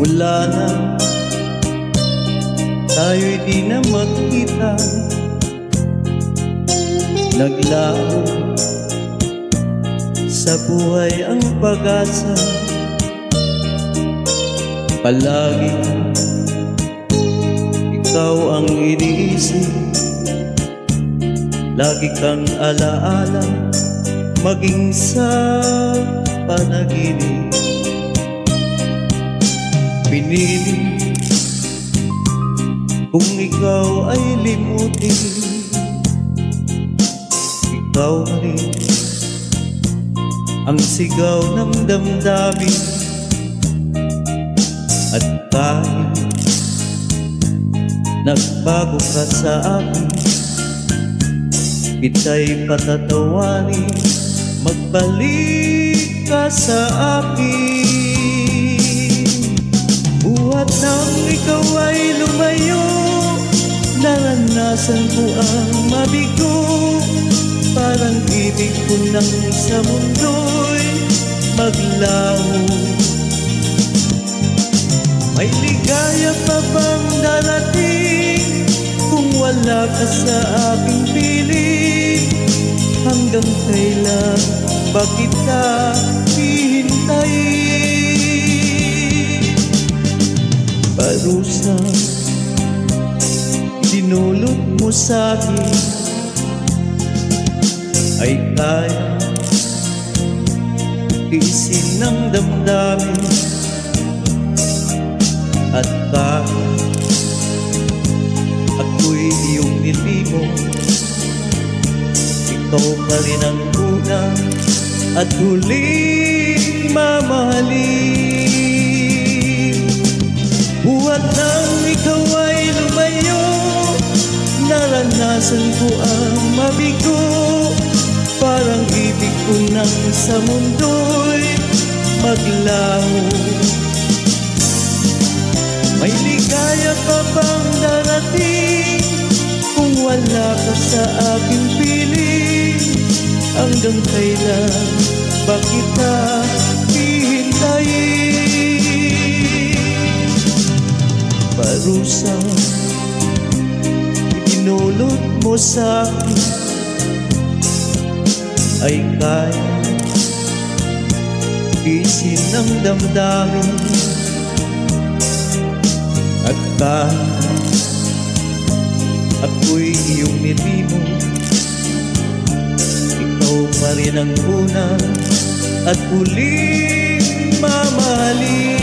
Mula na tayo'y di na magkita, naglaho sa buhay ang pag-asa. Palagi ikaw ang iniisip, lagi kang alaala, maging sa panaginip. Pinili kung ikaw ay limutin, ikaw rin ang sigaw ng damdamin. At kahit nagbago ka sa akin, kita'y patatawarin, magbalik ka sa akin. Buhat nang ikaw ay lumayo, naranasan ko ang mabigo. Parang ibig ko nang sa mundo'y maglaho. May ligaya pa bang darating kung wala ka sa aking piling? Hanggang kailan ba kita hihintayin? Parusa dinulot mo sa'kin ay kaya tiisin ng damdamin. At kahit ako'y iyong nilimo, ikaw pa rin ang una at huling mamahalin. Buhat nang ikaw ay lumayo, naranasan ko ang mabigo. Parang ibig ko nang sa mundo'y maglaho. May ligaya pa bang darating kung wala ka sa aking piling? Hanggang kailan ba kita hihintayin? Parusa dinulot mo sa'kin ay kaya tiisin ng damdamin. At kahit ako'y iyong nilimo, ikaw pa rin ang una at huling mamahalin.